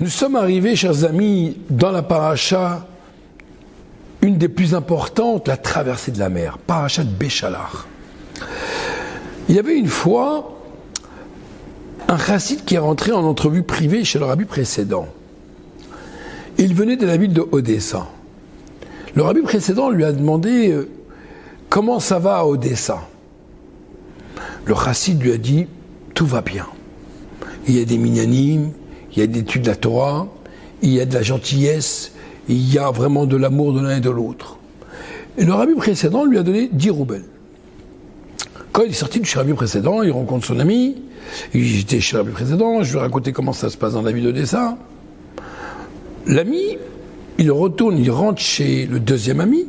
Nous sommes arrivés, chers amis, dans la paracha, une des plus importantes, la traversée de la mer, paracha de Béchalar. Il y avait une fois un chassid qui est rentré en entrevue privée chez le rabbi précédent. Il venait de la ville de Odessa. Le rabbi précédent lui a demandé comment ça va à Odessa. Le chassid lui a dit tout va bien. Il y a des minyanim, il y a des études de la Torah, il y a de la gentillesse, il y a vraiment de l'amour de l'un et de l'autre. Et le rabbi précédent lui a donné 10 roubles. Quand il est sorti de chez le rabbi précédent, il rencontre son ami, il dit j'étais chez le rabbi précédent, je lui ai raconté comment ça se passe dans la ville d'Odessa. L'ami, il retourne, il rentre chez le deuxième ami,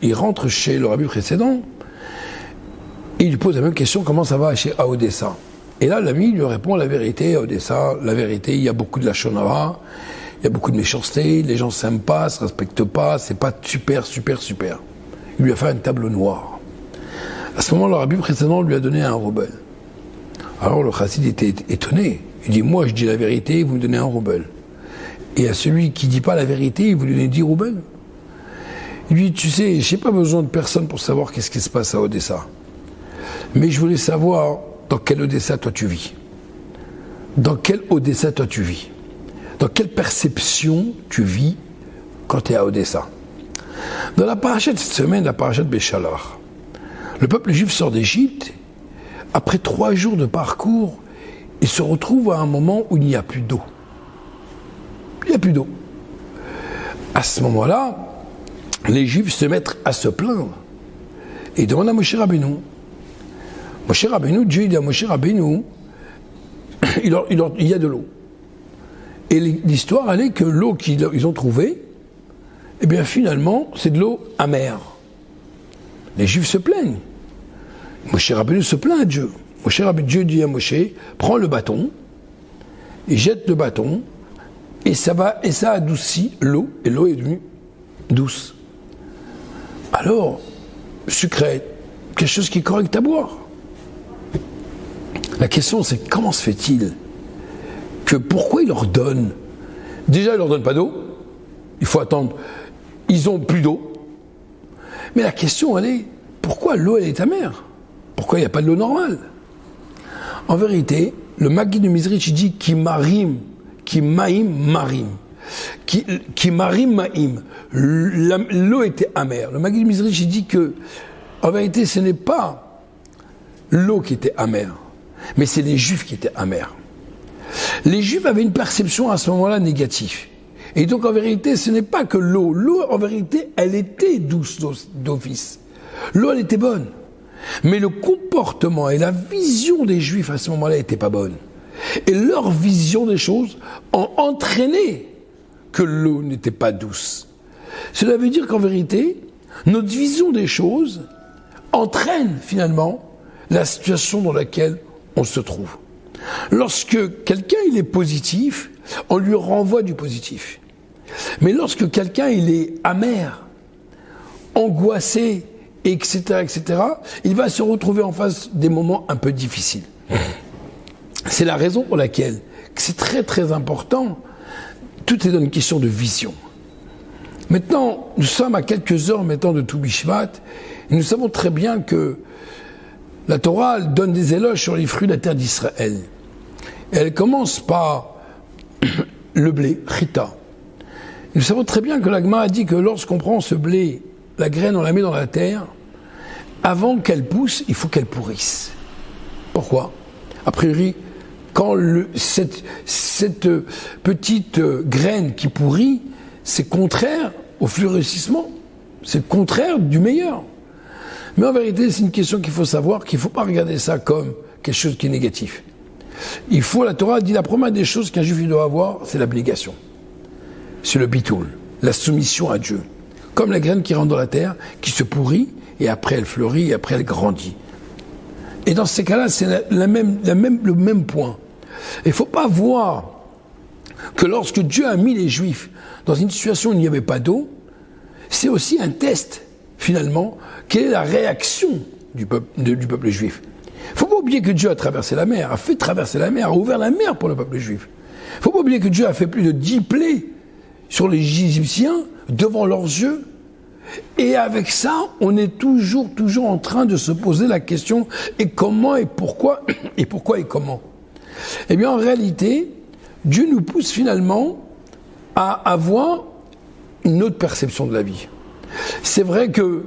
il rentre chez le rabbi précédent, et il lui pose la même question, comment ça va à Odessa? Et là, l'ami lui répond la vérité à Odessa, la vérité, il y a beaucoup de la shonara, il y a beaucoup de méchanceté, les gens s'aiment pas, se respectent pas, c'est pas super. Il lui a fait un tableau noir. À ce moment, le rabbi précédent lui a donné 1 rouble. Alors le chassid était étonné. Il dit, moi je dis la vérité, vous me donnez 1 rouble. Et à celui qui dit pas la vérité, vous lui donnez 10 roubles. Il lui dit, tu sais, j'ai pas besoin de personne pour savoir qu'est-ce qui se passe à Odessa. Mais je voulais savoir dans quel Odessa toi tu vis. Dans quel Odessa toi tu vis. Dans quelle perception tu vis quand tu es à Odessa. Dans la paracha de cette semaine, la paracha de Béchalar, le peuple juif sort d'Égypte. Après 3 jours de parcours, il se retrouve à un moment où il n'y a plus d'eau. Il n'y a plus d'eau. À ce moment-là, les Juifs se mettent à se plaindre et demandent à Moshe Rabbeinu. Moshe Rabbeinu, Dieu dit à Moshe Rabbeinu, il y a de l'eau. Et l'histoire, elle est que l'eau qu'ils ont trouvée, eh bien finalement, c'est de l'eau amère. Les Juifs se plaignent. Moshe Rabbeinu se plaint à Dieu. Dieu dit à Moshe, prends le bâton, et jette le bâton, et ça adoucit l'eau, et l'eau est devenue douce. Alors, sucré, quelque chose qui est correct à boire. La question c'est comment se fait-il que pourquoi il leur donne? Déjà il leur donne pas d'eau, il faut attendre, ils ont plus d'eau. Mais la question elle est, pourquoi l'eau elle est amère? Pourquoi il n'y a pas de l'eau normale? En vérité, le Maggid de Mizrich dit qui marim marim. Qui marim maim. L'eau était amère. Le Maggid de Mizrich dit que, en vérité, ce n'est pas l'eau qui était amère, mais c'est les Juifs qui étaient amers. Les Juifs avaient une perception à ce moment-là négative. Et donc, en vérité, ce n'est pas que l'eau. L'eau, en vérité, elle était douce d'office. L'eau, elle était bonne. Mais le comportement et la vision des Juifs à ce moment-là n'étaient pas bonnes. Et leur vision des choses ont entraîné que l'eau n'était pas douce. Cela veut dire qu'en vérité, notre vision des choses entraîne finalement la situation dans laquelle on se trouve. Lorsque quelqu'un il est positif, on lui renvoie du positif. Mais lorsque quelqu'un il est amer, angoissé, etc., il va se retrouver en face des moments un peu difficiles. C'est la raison pour laquelle c'est très très important. Tout est dans une question de vision. Maintenant, nous sommes à quelques heures maintenant de Tou Bishvat, et nous savons très bien que la Torah donne des éloges sur les fruits de la terre d'Israël. Et elle commence par le blé, chita. Nous savons très bien que la Gemara a dit que lorsqu'on prend ce blé, la graine, on la met dans la terre, avant qu'elle pousse, il faut qu'elle pourrisse. Pourquoi? A priori, quand cette petite graine qui pourrit, c'est contraire au fleurissement, c'est contraire du meilleur. Mais en vérité, c'est une question qu'il faut savoir, qu'il ne faut pas regarder ça comme quelque chose qui est négatif. La Torah dit la première des choses qu'un juif doit avoir, c'est l'abnégation. C'est le bitoul, la soumission à Dieu. Comme la graine qui rentre dans la terre, qui se pourrit, et après elle fleurit, et après elle grandit. Et dans ces cas-là, c'est le même point. Il ne faut pas voir que lorsque Dieu a mis les Juifs dans une situation où il n'y avait pas d'eau, c'est aussi un test, finalement, quelle est la réaction du peuple juif. Il ne faut pas oublier que Dieu a traversé la mer, a fait traverser la mer, a ouvert la mer pour le peuple juif. Il ne faut pas oublier que Dieu a fait plus de 10 plaies sur les Égyptiens devant leurs yeux. Et avec ça, on est toujours en train de se poser la question, et comment, et pourquoi et comment. Eh bien, en réalité, Dieu nous pousse finalement à avoir une autre perception de la vie. C'est vrai que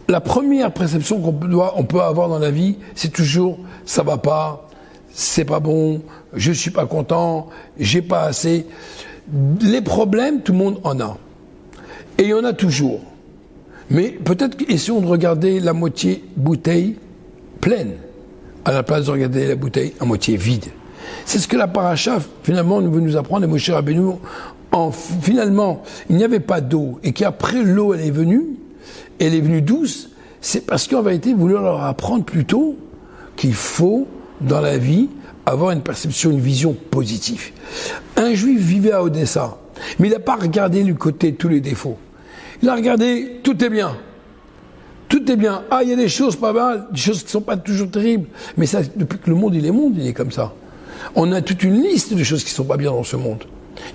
la première perception qu'on peut avoir dans la vie, c'est toujours « ça va pas », « c'est pas bon »,« je suis pas content »,« j'ai pas assez ». Les problèmes, tout le monde en a. Et il y en a toujours. Mais peut-être essayons de regarder la moitié bouteille pleine, à la place de regarder la bouteille à moitié vide. C'est ce que la paracha, finalement, veut nous apprendre, et Moshe Rabbeinu, finalement, il n'y avait pas d'eau, et qu'après l'eau, elle est venue douce, c'est parce qu'en vérité, il voulait leur apprendre plutôt qu'il faut, dans la vie, avoir une perception, une vision positive. Un juif vivait à Odessa, mais il n'a pas regardé du côté tous les défauts. Il a regardé, tout est bien. Tout est bien. Ah, il y a des choses pas mal, des choses qui ne sont pas toujours terribles. Mais ça, depuis que le monde, il est comme ça. On a toute une liste de choses qui ne sont pas bien dans ce monde.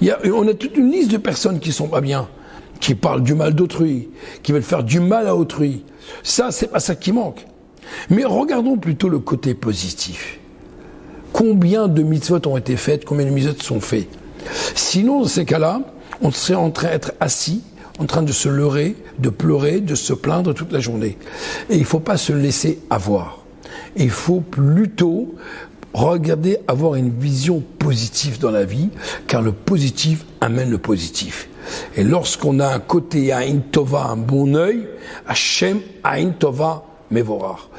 On a toute une liste de personnes qui ne sont pas bien, qui parlent du mal d'autrui, qui veulent faire du mal à autrui. Ça, c'est pas ça qui manque. Mais regardons plutôt le côté positif. Combien de mitzvot ont été faites, combien de mitzvot sont faits? Sinon, dans ces cas-là, on serait en train d'être assis, en train de se leurrer, de pleurer, de se plaindre toute la journée. Et il ne faut pas se laisser avoir. Et il faut plutôt regarder, avoir une vision positive dans la vie, car le positif amène le positif. Et lorsqu'on a un côté Aïn Tova, un bon œil, Hachem Aïn Tova Mevorar.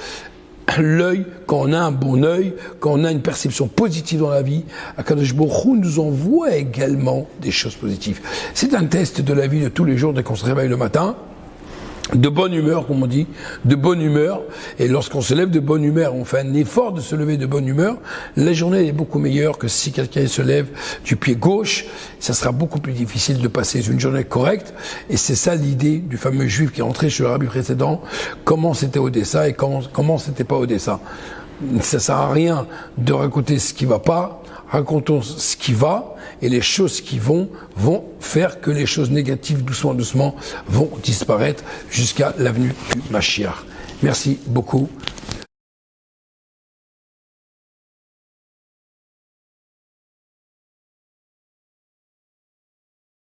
L'œil, quand on a un bon œil, quand on a une perception positive dans la vie, Akadosh Baruch Hu nous envoie également des choses positives. C'est un test de la vie de tous les jours dès qu'on se réveille le matin, de bonne humeur, comme on dit, de bonne humeur. Et lorsqu'on se lève de bonne humeur, on fait un effort de se lever de bonne humeur, la journée est beaucoup meilleure que si quelqu'un se lève du pied gauche. Ça sera beaucoup plus difficile de passer une journée correcte. Et c'est ça l'idée du fameux juif qui est entré chez le rabbi précédent. Comment c'était Odessa et comment c'était pas Odessa. Ça sert à rien de raconter ce qui va pas. Racontons ce qui va, et les choses qui vont faire que les choses négatives, doucement, vont disparaître jusqu'à l'avenue du Mashiach. Merci beaucoup.